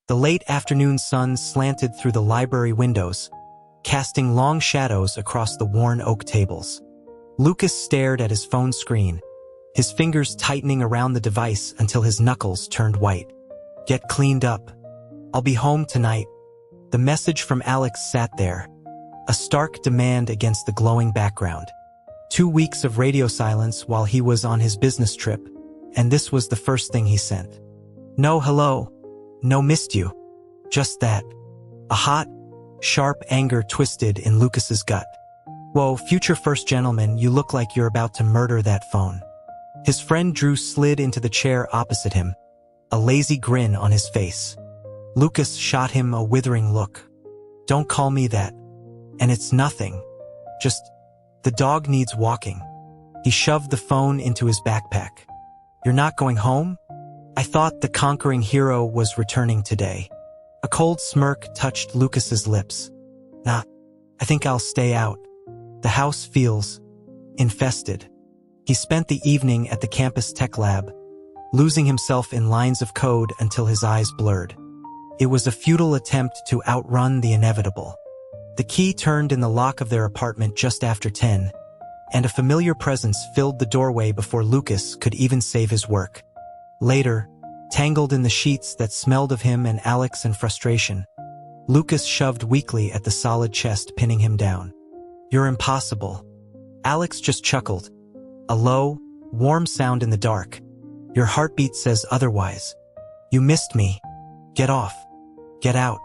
The late afternoon sun slanted through the library windows, casting long shadows across the worn oak tables. Lucas stared at his phone screen, his fingers tightening around the device until his knuckles turned white. Get cleaned up. I'll be home tonight. The message from Alex sat there, a stark demand against the glowing background. 2 weeks of radio silence while he was on his business trip, and this was the first thing he sent. No hello, no missed you. Just that. A hot, sharp anger twisted in Lucas's gut. Whoa, future first gentleman, you look like you're about to murder that phone. His friend Drew slid into the chair opposite him, a lazy grin on his face. Lucas shot him a withering look. Don't call me that. And it's nothing. Just, the dog needs walking. He shoved the phone into his backpack. You're not going home? I thought the conquering hero was returning today. A cold smirk touched Lucas's lips. Nah, I think I'll stay out. The house feels infested. He spent the evening at the campus tech lab, losing himself in lines of code until his eyes blurred. It was a futile attempt to outrun the inevitable. The key turned in the lock of their apartment just after 10, and a familiar presence filled the doorway before Lucas could even save his work. Later, tangled in the sheets that smelled of him and Alex and frustration, Lucas shoved weakly at the solid chest, pinning him down. You're impossible. Alex just chuckled, a low, warm sound in the dark. Your heartbeat says otherwise. You missed me. Get off. Get out.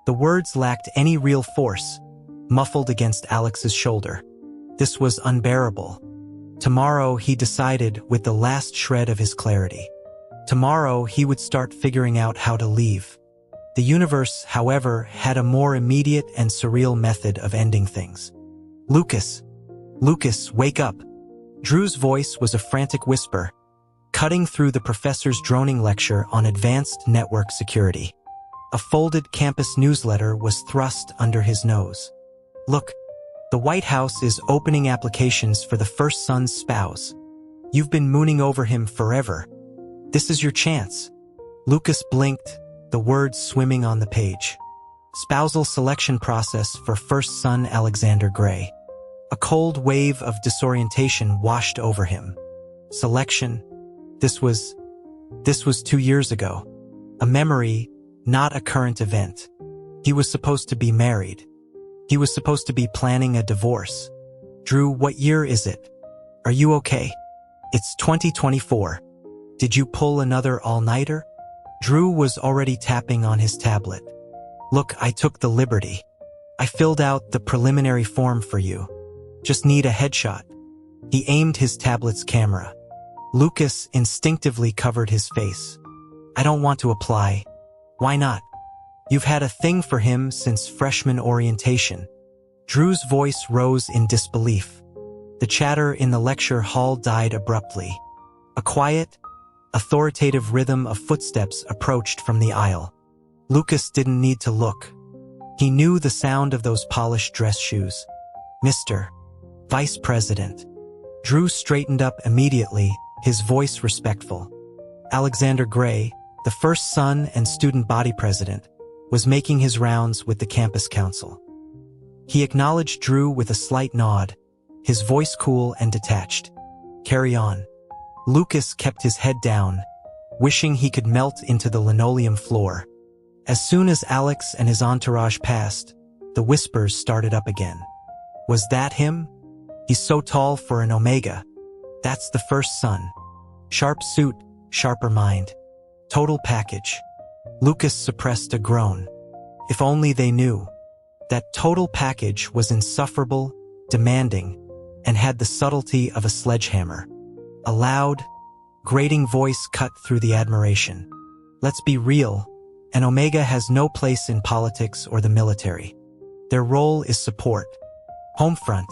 The words lacked any real force, muffled against Alex's shoulder. This was unbearable. Tomorrow, he decided with the last shred of his clarity. Tomorrow, he would start figuring out how to leave. The universe, however, had a more immediate and surreal method of ending things. Lucas, wake up. Drew's voice was a frantic whisper, cutting through the professor's droning lecture on advanced network security. A folded campus newsletter was thrust under his nose. Look, the White House is opening applications for the first son's spouse. You've been mooning over him forever. This is your chance. Lucas blinked, the words swimming on the page. Spousal selection process for first son Alexander Gray. A cold wave of disorientation washed over him. Selection. This was 2 years ago. A memory, not a current event. He was supposed to be married. He was supposed to be planning a divorce. Drew, what year is it? Are you okay? It's 2024. Did you pull another all-nighter? Drew was already tapping on his tablet. Look, I took the liberty. I filled out the preliminary form for you. Just need a headshot. He aimed his tablet's camera. Lucas instinctively covered his face. I don't want to apply. Why not? You've had a thing for him since freshman orientation. Drew's voice rose in disbelief. The chatter in the lecture hall died abruptly. A quiet, authoritative rhythm of footsteps approached from the aisle. Lucas didn't need to look. He knew the sound of those polished dress shoes. Mr. Vice President. Drew straightened up immediately, his voice respectful. Alexander Gray, the first son and student body president, was making his rounds with the campus council. He acknowledged Drew with a slight nod, his voice cool and detached. Carry on. Lucas kept his head down, wishing he could melt into the linoleum floor. As soon as Alex and his entourage passed, the whispers started up again. Was that him? He's so tall for an Omega. That's the first son. Sharp suit, sharper mind. Total package. Lucas suppressed a groan. If only they knew. That total package was insufferable, demanding, and had the subtlety of a sledgehammer. A loud, grating voice cut through the admiration. Let's be real, an Omega has no place in politics or the military. Their role is support. Homefront.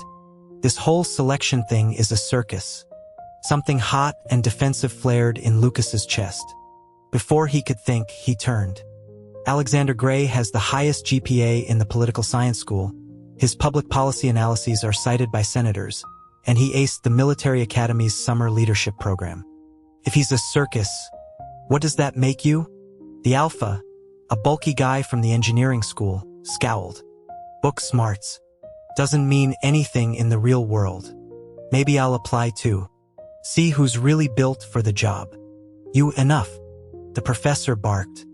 This whole selection thing is a circus. Something hot and defensive flared in Lucas's chest. Before he could think, he turned. Alexander Gray has the highest GPA in the political science school. His public policy analyses are cited by senators, and he aced the military academy's summer leadership program. If he's a circus, what does that make you? The alpha, A bulky guy from the engineering school scowled. Book smarts. Doesn't mean anything in the real world. Maybe I'll apply too. See who's really built for the job. You enough. The professor barked.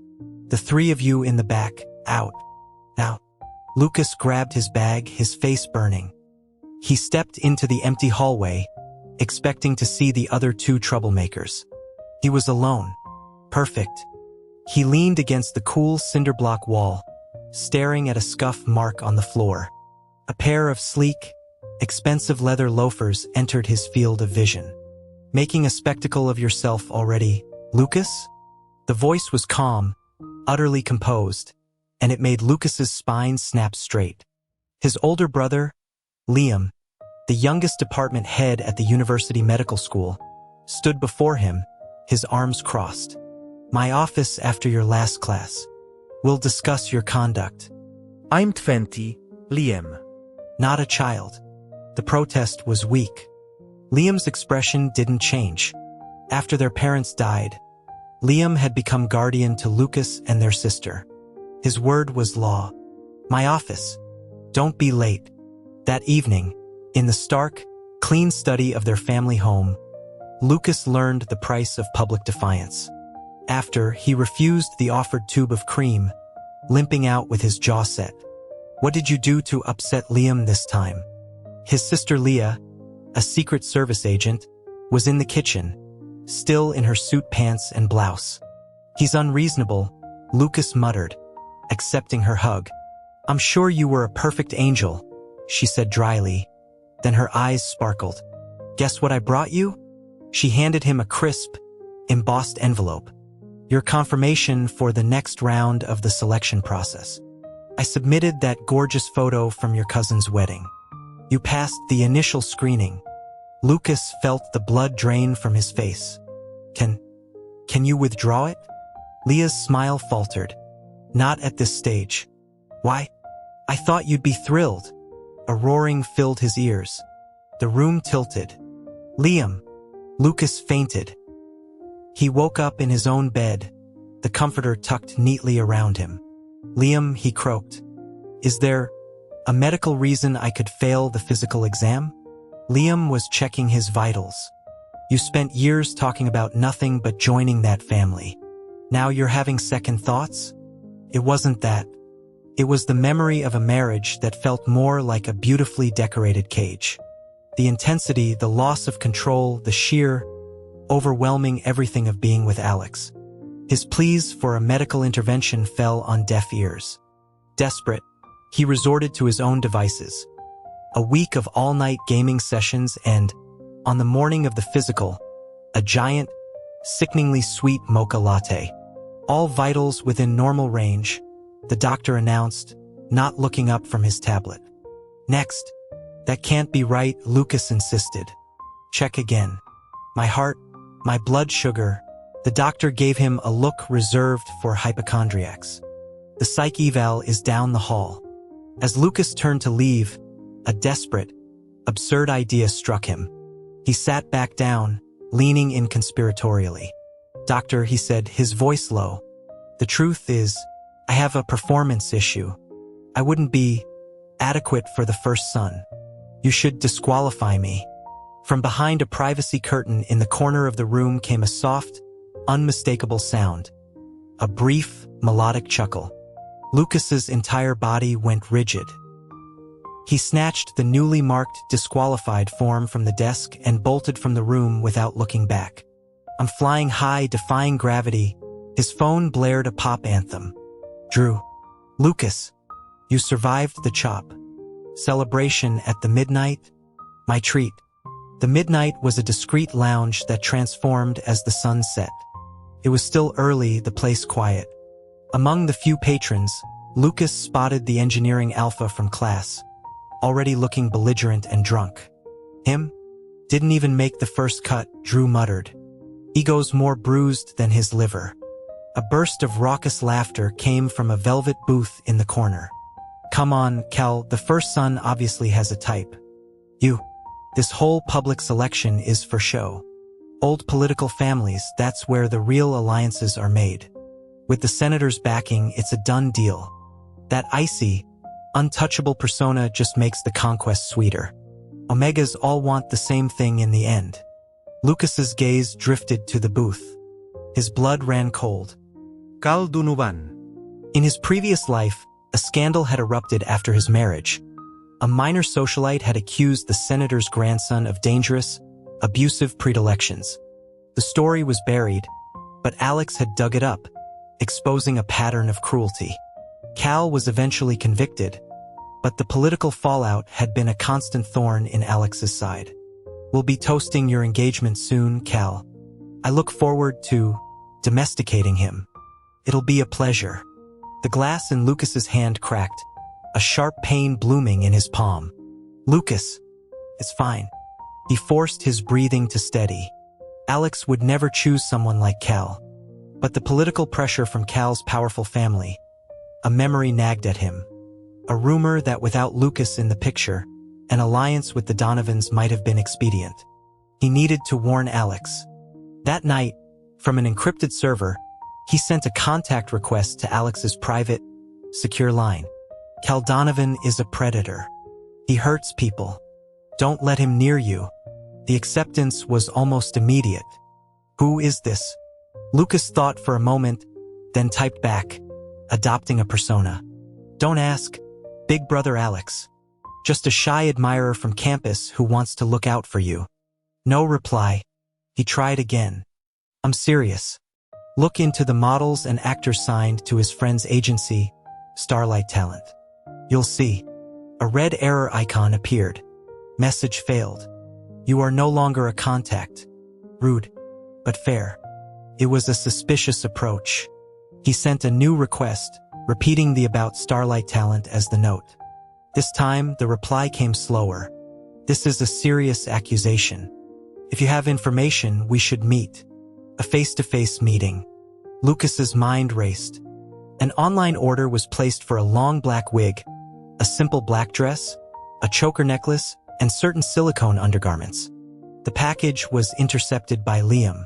The three of you in the back, out. Out. Lucas grabbed his bag, his face burning. He stepped into the empty hallway, expecting to see the other two troublemakers. He was alone. Perfect. He leaned against the cool cinder block wall, staring at a scuff mark on the floor. A pair of sleek, expensive leather loafers entered his field of vision. Making a spectacle of yourself already, Lucas? The voice was calm, utterly composed, and it made Lucas's spine snap straight. His older brother, Liam, the youngest department head at the university medical school, stood before him, his arms crossed. My office after your last class. We'll discuss your conduct. I'm 20, Liam. Not a child. The protest was weak. Liam's expression didn't change. After their parents died, Liam had become guardian to Lucas and their sister. His word was law. My office. Don't be late. That evening, in the stark, clean study of their family home, Lucas learned the price of public defiance. After, he refused the offered tube of cream, limping out with his jaw set. What did you do to upset Liam this time? His sister Leah, a Secret Service agent, was in the kitchen, still in her suit pants and blouse. He's unreasonable, Lucas muttered, accepting her hug. I'm sure you were a perfect angel, she said dryly. Then her eyes sparkled. Guess what I brought you? She handed him a crisp, embossed envelope. Your confirmation for the next round of the selection process. I submitted that gorgeous photo from your cousin's wedding. You passed the initial screening. Lucas felt the blood drain from his face. Can you withdraw it? Leah's smile faltered. Not at this stage. Why? I thought you'd be thrilled. A roaring filled his ears. The room tilted. Liam. Lucas fainted. He woke up in his own bed, the comforter tucked neatly around him. Liam, he croaked. Is there a medical reason I could fail the physical exam? Liam was checking his vitals. You spent years talking about nothing but joining that family. Now you're having second thoughts? It wasn't that. It was the memory of a marriage that felt more like a beautifully decorated cage. The intensity, the loss of control, the sheer, overwhelming everything of being with Alex. His pleas for a medical intervention fell on deaf ears. Desperate, he resorted to his own devices. A week of all-night gaming sessions and, on the morning of the physical, a giant, sickeningly sweet mocha latte. All vitals within normal range, the doctor announced, not looking up from his tablet. Next. That can't be right, Lucas insisted. Check again. My heart, my blood sugar. The doctor gave him a look reserved for hypochondriacs. The psych eval is down the hall. As Lucas turned to leave, a desperate, absurd idea struck him. He sat back down, leaning in conspiratorially. Doctor, he said, his voice low. The truth is, I have a performance issue. I wouldn't be adequate for the first son. You should disqualify me. From behind a privacy curtain in the corner of the room came a soft, unmistakable sound. A brief, melodic chuckle. Lucas's entire body went rigid. He snatched the newly marked disqualified form from the desk and bolted from the room without looking back. I'm flying high, defying gravity. His phone blared a pop anthem. Drew. Lucas. You survived the chop. Celebration at the midnight? My treat. The midnight was a discreet lounge that transformed as the sun set. It was still early, the place quiet. Among the few patrons, Lucas spotted the engineering alpha from class, already looking belligerent and drunk. Him? Didn't even make the first cut, Drew muttered. Ego's more bruised than his liver. A burst of raucous laughter came from a velvet booth in the corner. Come on, Cal, the first son obviously has a type. You. This whole public selection is for show. Old political families, that's where the real alliances are made. With the senator's backing, it's a done deal. That icy, untouchable persona just makes the conquest sweeter. Omegas all want the same thing in the end. Lucas's gaze drifted to the booth. His blood ran cold. Kaldunuban. In his previous life, a scandal had erupted after his marriage. A minor socialite had accused the senator's grandson of dangerous, abusive predilections. The story was buried, but Alex had dug it up, exposing a pattern of cruelty. Cal was eventually convicted, but the political fallout had been a constant thorn in Alex's side. We'll be toasting your engagement soon, Cal. I look forward to domesticating him. It'll be a pleasure. The glass in Lucas's hand cracked, a sharp pain blooming in his palm. Lucas, it's fine. He forced his breathing to steady. Alex would never choose someone like Cal. But the political pressure from Cal's powerful family, a memory nagged at him. A rumor that without Lucas in the picture, an alliance with the Donovans might have been expedient. He needed to warn Alex. That night, from an encrypted server, he sent a contact request to Alex's private, secure line. Cal Donovan is a predator. He hurts people. Don't let him near you. The acceptance was almost immediate. Who is this? Lucas thought for a moment, then typed back, adopting a persona. Don't ask. Big brother Alex. Just a shy admirer from campus who wants to look out for you. No reply. He tried again. I'm serious. Look into the models and actors signed to his friend's agency, Starlight Talent. You'll see. A red error icon appeared. Message failed. You are no longer a contact. Rude, but fair. It was a suspicious approach. He sent a new request, repeating the about Starlight Talent as the note. This time, the reply came slower. This is a serious accusation. If you have information, we should meet. A face-to-face meeting. Lucas's mind raced. An online order was placed for a long black wig, a simple black dress, a choker necklace, and certain silicone undergarments. The package was intercepted by Liam.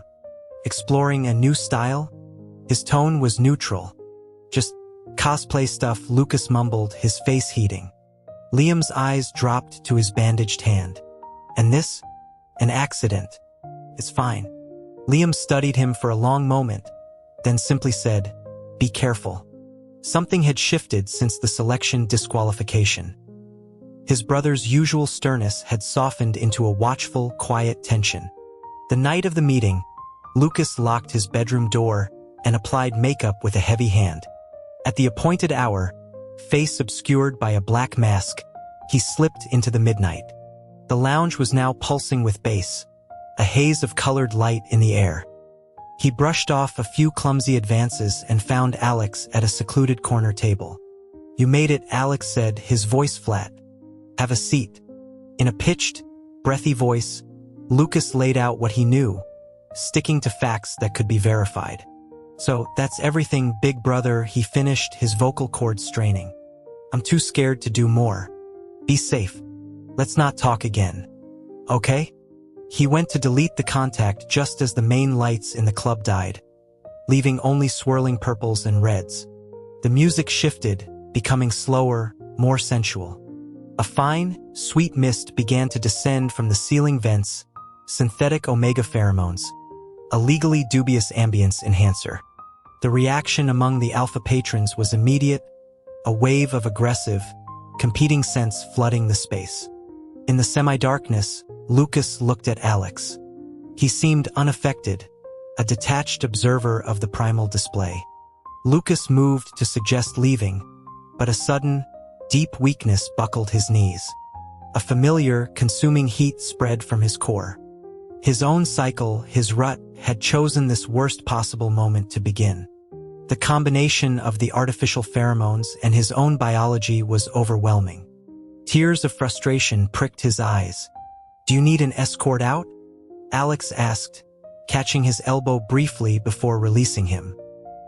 Exploring a new style? His tone was neutral. Just cosplay stuff, Lucas mumbled, his face heating. Liam's eyes dropped to his bandaged hand. And this? An accident. It's fine. Liam studied him for a long moment, then simply said, be careful. Something had shifted since the selection disqualification. His brother's usual sternness had softened into a watchful, quiet tension. The night of the meeting, Lucas locked his bedroom door and applied makeup with a heavy hand. At the appointed hour, face obscured by a black mask, he slipped into the midnight. The lounge was now pulsing with bass, a haze of colored light in the air. He brushed off a few clumsy advances and found Alex at a secluded corner table. You made it, Alex said, his voice flat. Have a seat. In a pitched, breathy voice, Lucas laid out what he knew, sticking to facts that could be verified. So, that's everything, big brother, he finished, his vocal cords straining. I'm too scared to do more. Be safe. Let's not talk again. Okay? He went to delete the contact just as the main lights in the club died, leaving only swirling purples and reds. The music shifted, becoming slower, more sensual. A fine, sweet mist began to descend from the ceiling vents, synthetic omega pheromones, a legally dubious ambience enhancer. The reaction among the alpha patrons was immediate, a wave of aggressive, competing scents flooding the space. In the semi-darkness, Lucas looked at Alex. He seemed unaffected, a detached observer of the primal display. Lucas moved to suggest leaving, but a sudden, deep weakness buckled his knees. A familiar, consuming heat spread from his core. His own cycle, his rut, had chosen this worst possible moment to begin. The combination of the artificial pheromones and his own biology was overwhelming. Tears of frustration pricked his eyes. Do you need an escort out? Alex asked, catching his elbow briefly before releasing him.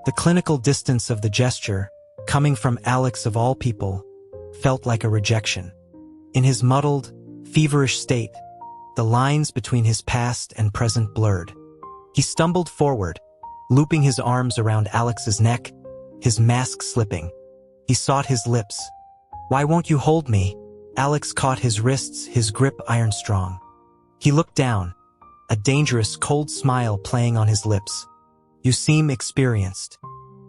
The clinical distance of the gesture, coming from Alex of all people, felt like a rejection. In his muddled, feverish state, the lines between his past and present blurred. He stumbled forward, looping his arms around Alex's neck, his mask slipping. He sought his lips. "Why won't you hold me?" Alex caught his wrists, his grip iron strong. He looked down, a dangerous, cold smile playing on his lips. "You seem experienced.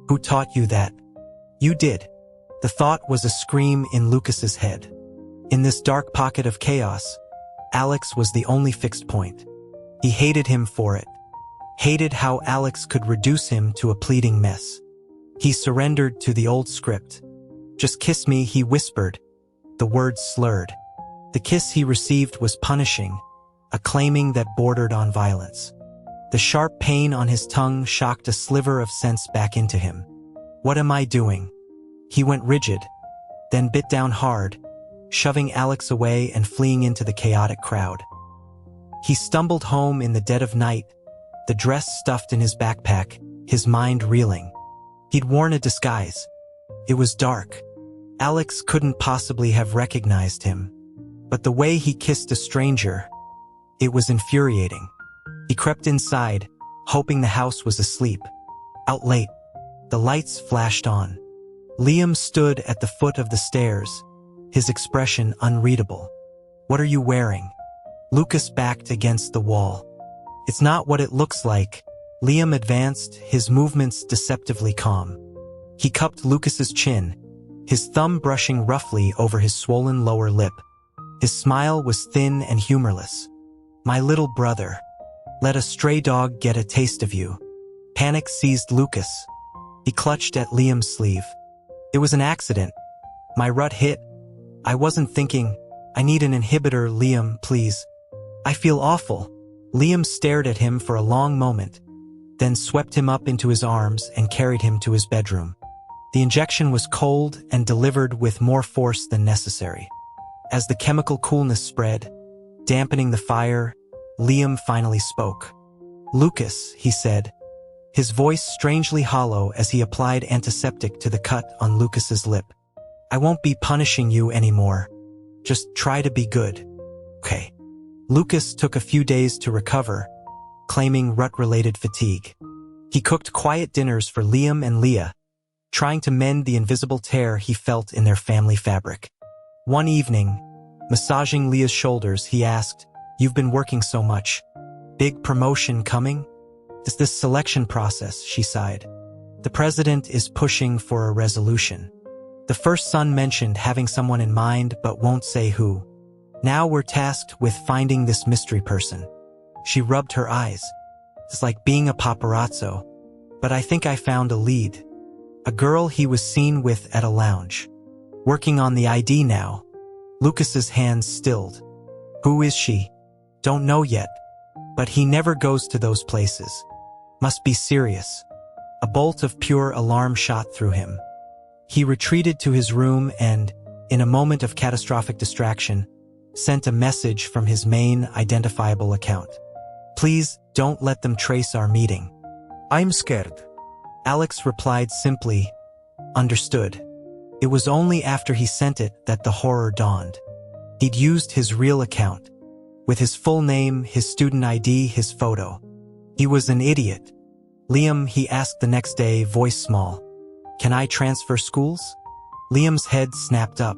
Who taught you that?" "You did." The thought was a scream in Lucas's head. In this dark pocket of chaos, Alex was the only fixed point. He hated him for it. Hated how Alex could reduce him to a pleading mess. He surrendered to the old script. "Just kiss me," he whispered, the words slurred. The kiss he received was punishing, a claiming that bordered on violence. The sharp pain on his tongue shocked a sliver of sense back into him. "What am I doing?" He went rigid, then bit down hard, shoving Alex away and fleeing into the chaotic crowd. He stumbled home in the dead of night, the dress stuffed in his backpack, his mind reeling. He'd worn a disguise. It was dark. Alex couldn't possibly have recognized him. But the way he kissed a stranger, it was infuriating. He crept inside, hoping the house was asleep. Out late, the lights flashed on. Liam stood at the foot of the stairs, his expression unreadable. "What are you wearing?" Lucas backed against the wall. "It's not what it looks like." Liam advanced, his movements deceptively calm. He cupped Lucas's chin, his thumb brushing roughly over his swollen lower lip. His smile was thin and humorless. "My little brother. Let a stray dog get a taste of you." Panic seized Lucas. He clutched at Liam's sleeve. "It was an accident. My rut hit. I wasn't thinking. I need an inhibitor, Liam, please. I feel awful." Liam stared at him for a long moment, then swept him up into his arms and carried him to his bedroom. The injection was cold and delivered with more force than necessary. As the chemical coolness spread, dampening the fire, Liam finally spoke. "Lucas," he said, his voice strangely hollow as he applied antiseptic to the cut on Lucas's lip. "I won't be punishing you anymore. Just try to be good. Okay." Lucas took a few days to recover, claiming rut-related fatigue. He cooked quiet dinners for Liam and Leah, trying to mend the invisible tear he felt in their family fabric. One evening, massaging Leah's shoulders, he asked, "You've been working so much. Big promotion coming?" "It's this selection process," she sighed. "The president is pushing for a resolution. The first son mentioned having someone in mind but won't say who. Now we're tasked with finding this mystery person." She rubbed her eyes. "It's like being a paparazzo. But I think I found a lead. A girl he was seen with at a lounge. Working on the ID now." Lucas's hands stilled. "Who is she?" "Don't know yet. But he never goes to those places. Must be serious." A bolt of pure alarm shot through him. He retreated to his room and, in a moment of catastrophic distraction, sent a message from his main identifiable account. "Please, don't let them trace our meeting. I'm scared." Alex replied simply, "Understood." It was only after he sent it that the horror dawned. He'd used his real account, with his full name, his student ID, his photo. He was an idiot. "Liam," he asked the next day, voice small, "can I transfer schools?" Liam's head snapped up.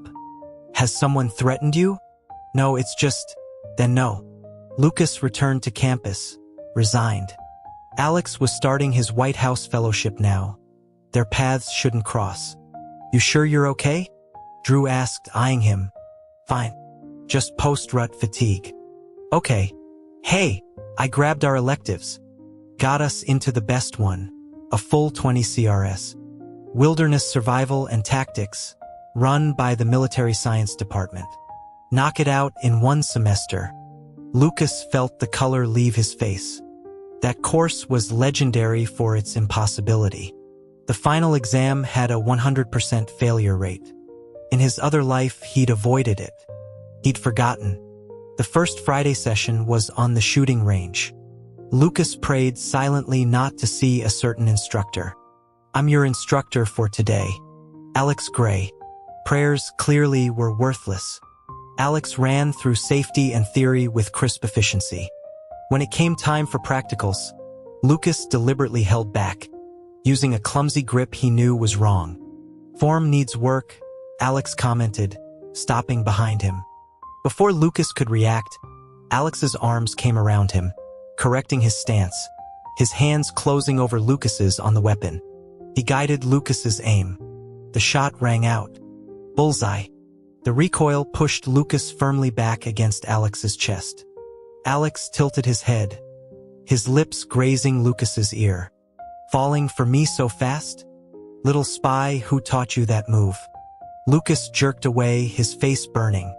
"Has someone threatened you?" "No, it's just..." "Then no." Lucas returned to campus, resigned. Alex was starting his White House fellowship now. Their paths shouldn't cross. "You sure you're okay?" Drew asked, eyeing him. "Fine. Just post-rut fatigue." "Okay. Hey, I grabbed our electives. Got us into the best one, a full 20 CRS. Wilderness Survival and Tactics, run by the Military Science Department. Knock it out in one semester." Lucas felt the color leave his face. That course was legendary for its impossibility. The final exam had a 100% failure rate. In his other life, he'd avoided it. He'd forgotten. The first Friday session was on the shooting range. Lucas prayed silently not to see a certain instructor. "I'm your instructor for today. Alex Gray." Prayers clearly were worthless. Alex ran through safety and theory with crisp efficiency. When it came time for practicals, Lucas deliberately held back, using a clumsy grip he knew was wrong. Form needs work, Alex commented, stopping behind him. Before Lucas could react, Alex's arms came around him, correcting his stance, his hands closing over Lucas's on the weapon. He guided Lucas's aim. The shot rang out. Bullseye. The recoil pushed Lucas firmly back against Alex's chest. Alex tilted his head, his lips grazing Lucas's ear. Falling for me so fast? Little spy, who taught you that move? Lucas jerked away, his face burning.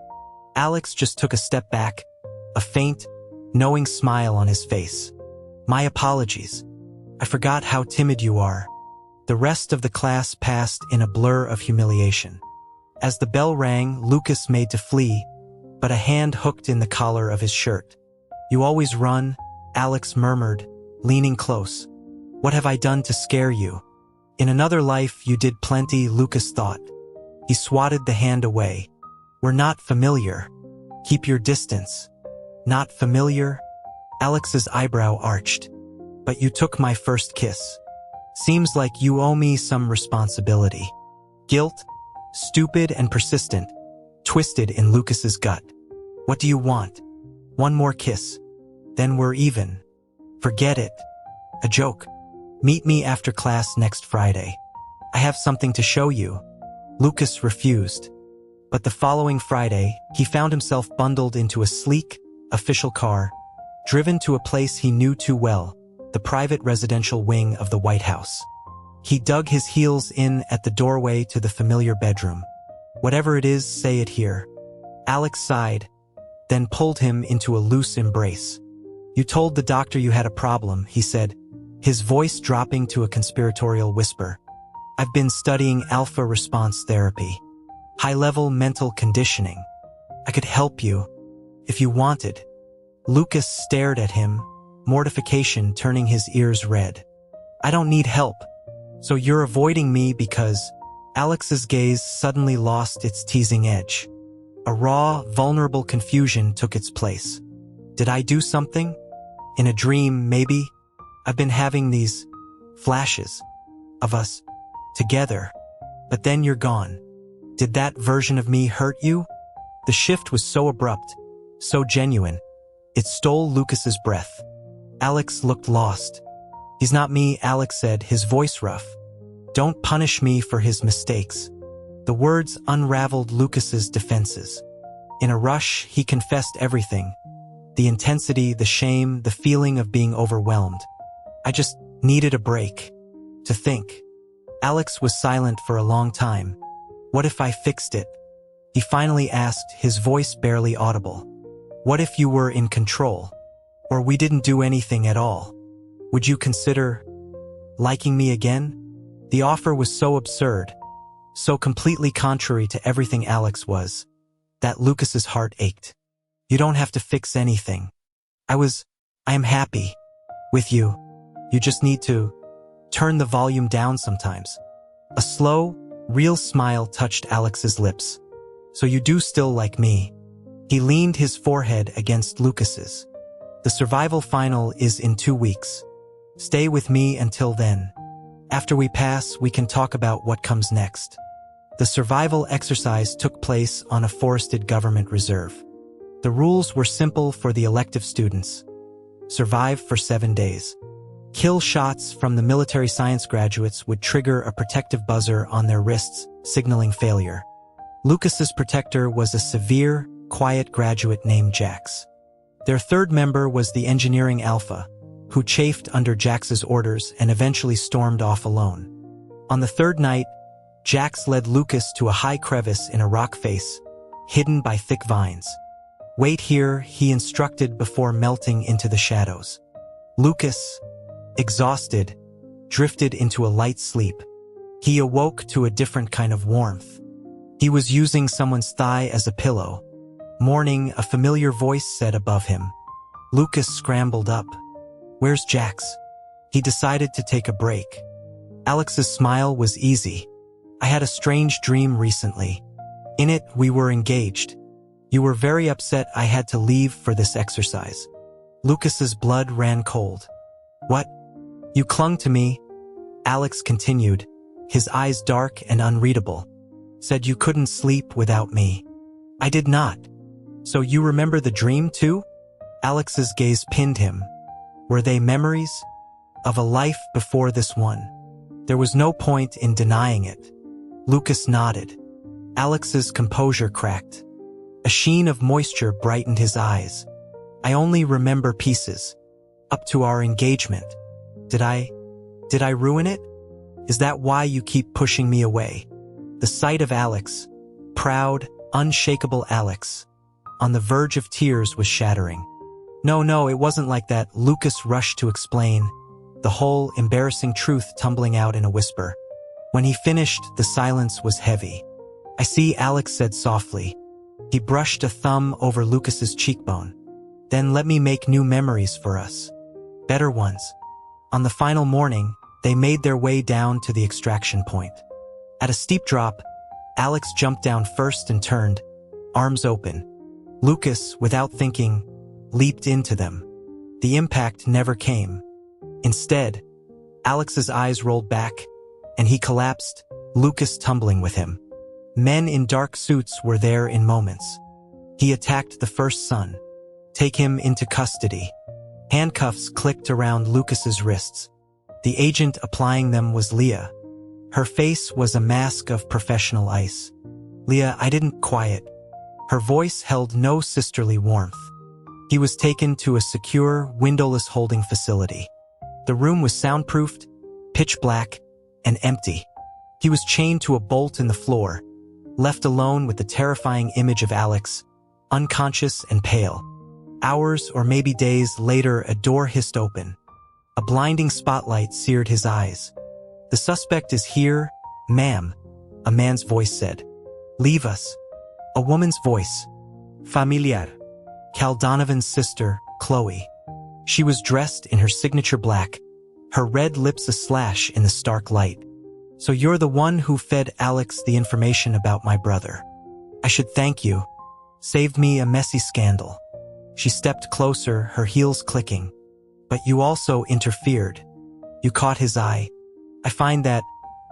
Alex just took a step back, a faint, knowing smile on his face. My apologies. I forgot how timid you are. The rest of the class passed in a blur of humiliation. As the bell rang, Lucas made to flee, but a hand hooked in the collar of his shirt. You always run, Alex murmured, leaning close. What have I done to scare you? In another life you did plenty, Lucas thought. He swatted the hand away. We're not familiar. Keep your distance. Not familiar? Alex's eyebrow arched. But you took my first kiss. Seems like you owe me some responsibility. Guilt, stupid and persistent, twisted in Lucas's gut. What do you want? One more kiss. Then we're even. Forget it. A joke. Meet me after class next Friday. I have something to show you. Lucas refused. But the following Friday, he found himself bundled into a sleek, official car, driven to a place he knew too well, the private residential wing of the White House. He dug his heels in at the doorway to the familiar bedroom. Whatever it is, say it here. Alex sighed, then pulled him into a loose embrace. You told the doctor you had a problem, he said, his voice dropping to a conspiratorial whisper. I've been studying alpha response therapy, high-level mental conditioning. I could help you, if you wanted. Lucas stared at him, mortification turning his ears red. I don't need help. So you're avoiding me because... Alex's gaze suddenly lost its teasing edge. A raw, vulnerable confusion took its place. Did I do something? In a dream, maybe? I've been having these flashes of us together, but then you're gone. Did that version of me hurt you? The shift was so abrupt, so genuine. It stole Lucas's breath. Alex looked lost. He's not me, Alex said, his voice rough. Don't punish me for his mistakes. The words unraveled Lucas's defenses. In a rush, he confessed everything. The intensity, the shame, the feeling of being overwhelmed. I just needed a break. To think. Alex was silent for a long time. What if I fixed it? He finally asked, his voice barely audible. What if you were in control? Or we didn't do anything at all? Would you consider liking me again? The offer was so absurd, so completely contrary to everything Alex was, that Lucas's heart ached. You don't have to fix anything. I am happy with you. You just need to turn the volume down sometimes. A slow, real smile touched Alex's lips. So you do still like me. He leaned his forehead against Lucas's. The survival final is in 2 weeks. Stay with me until then. After we pass, we can talk about what comes next. The survival exercise took place on a forested government reserve. The rules were simple for the elective students. Survive for 7 days. Kill shots from the military science graduates would trigger a protective buzzer on their wrists, signaling failure. Lucas's protector was a severe, quiet graduate named Jax. Their third member was the engineering alpha, who chafed under Jax's orders and eventually stormed off alone. On the third night, Jax led Lucas to a high crevice in a rock face, hidden by thick vines. Wait here, he instructed before melting into the shadows. Lucas, exhausted, drifted into a light sleep. He awoke to a different kind of warmth. He was using someone's thigh as a pillow. Morning, a familiar voice said above him. Lucas scrambled up. Where's Jax? He decided to take a break. Alex's smile was easy. I had a strange dream recently. In it, we were engaged. You were very upset I had to leave for this exercise. Lucas's blood ran cold. What? You clung to me, Alex continued, his eyes dark and unreadable. Said you couldn't sleep without me. I did not. So you remember the dream too? Alex's gaze pinned him. Were they memories? Of a life before this one? There was no point in denying it. Lucas nodded. Alex's composure cracked. A sheen of moisture brightened his eyes. I only remember pieces. Up to our engagement. Did I ruin it? Is that why you keep pushing me away? The sight of Alex, proud, unshakable Alex, on the verge of tears was shattering. No, it wasn't like that, Lucas rushed to explain, the whole embarrassing truth tumbling out in a whisper. When he finished, the silence was heavy. I see, Alex said softly. He brushed a thumb over Lucas's cheekbone. Then let me make new memories for us. Better ones. On the final morning, they made their way down to the extraction point. At a steep drop, Alex jumped down first and turned, arms open. Lucas, without thinking, leaped into them. The impact never came. Instead, Alex's eyes rolled back, and he collapsed, Lucas tumbling with him. Men in dark suits were there in moments. He attacked the first son. Take him into custody. Handcuffs clicked around Lucas's wrists. The agent applying them was Leah. Her face was a mask of professional ice. Leah, I didn't quiet. Her voice held no sisterly warmth. He was taken to a secure, windowless holding facility. The room was soundproofed, pitch black, and empty. He was chained to a bolt in the floor, left alone with the terrifying image of Alex, unconscious and pale. Hours or maybe days later, a door hissed open. A blinding spotlight seared his eyes. The suspect is here, ma'am, a man's voice said. Leave us. A woman's voice. Familiar. Cal Donovan's sister, Chloe. She was dressed in her signature black, her red lips a slash in the stark light. So you're the one who fed Alex the information about my brother. I should thank you. Saved me a messy scandal. She stepped closer, her heels clicking. But you also interfered. You caught his eye. I find that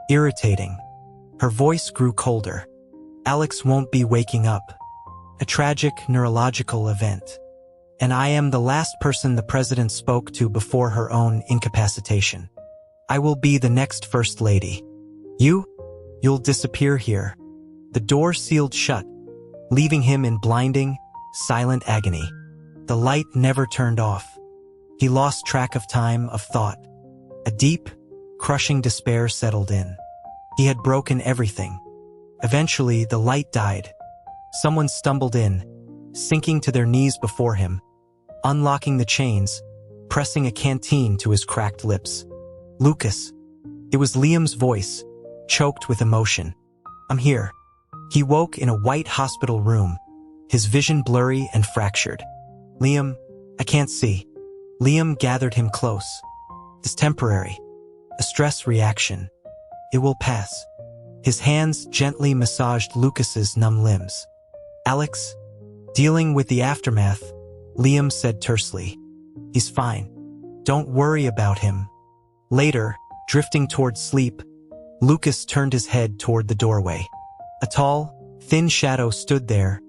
irritating. Her voice grew colder. Alex won't be waking up. A tragic neurological event. And I am the last person the president spoke to before her own incapacitation. I will be the next first lady. You'll disappear here. The door sealed shut, leaving him in blinding, silent agony. The light never turned off. He lost track of time, of thought. A deep, crushing despair settled in. He had broken everything. Eventually, the light died. Someone stumbled in, sinking to their knees before him, unlocking the chains, pressing a canteen to his cracked lips. Lucas. It was Liam's voice, choked with emotion. I'm here. He woke in a white hospital room, his vision blurry and fractured. Liam, I can't see. Liam gathered him close. It's temporary. A stress reaction. It will pass. His hands gently massaged Lucas's numb limbs. Alex, dealing with the aftermath, Liam said tersely. He's fine. Don't worry about him. Later, drifting toward sleep, Lucas turned his head toward the doorway. A tall, thin shadow stood there,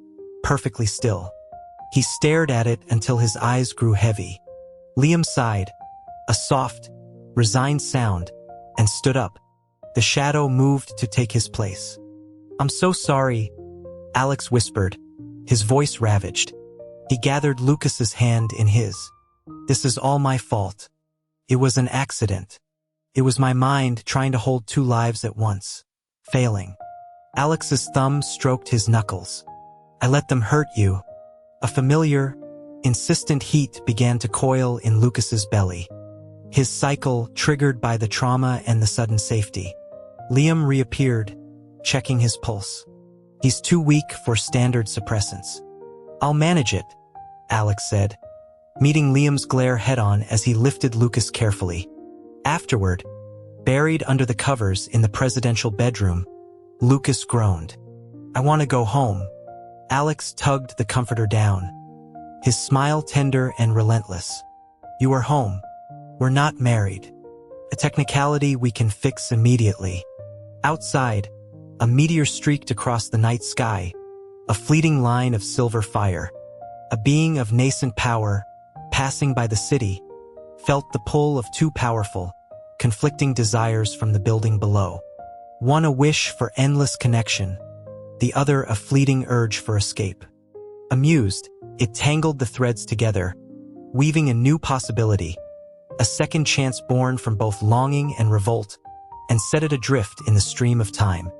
perfectly still. He stared at it until his eyes grew heavy. Liam sighed, a soft, resigned sound, and stood up. The shadow moved to take his place. I'm so sorry, Alex whispered, his voice ravaged. He gathered Lucas's hand in his. This is all my fault. It was an accident. It was my mind trying to hold two lives at once, failing. Alex's thumb stroked his knuckles. I let them hurt you. A familiar, insistent heat began to coil in Lucas's belly. His cycle triggered by the trauma and the sudden safety. Liam reappeared, checking his pulse. He's too weak for standard suppressants. I'll manage it, Alex said, meeting Liam's glare head-on as he lifted Lucas carefully. Afterward, buried under the covers in the presidential bedroom, Lucas groaned. I want to go home. Alex tugged the comforter down, his smile tender and relentless. You are home. We're not married. a technicality we can fix immediately. Outside, a meteor streaked across the night sky, a fleeting line of silver fire. A being of nascent power, passing by the city, felt the pull of two powerful, conflicting desires from the building below. One a wish for endless connection, the other a fleeting urge for escape. Amused, it tangled the threads together, weaving a new possibility, a second chance born from both longing and revolt, and set it adrift in the stream of time.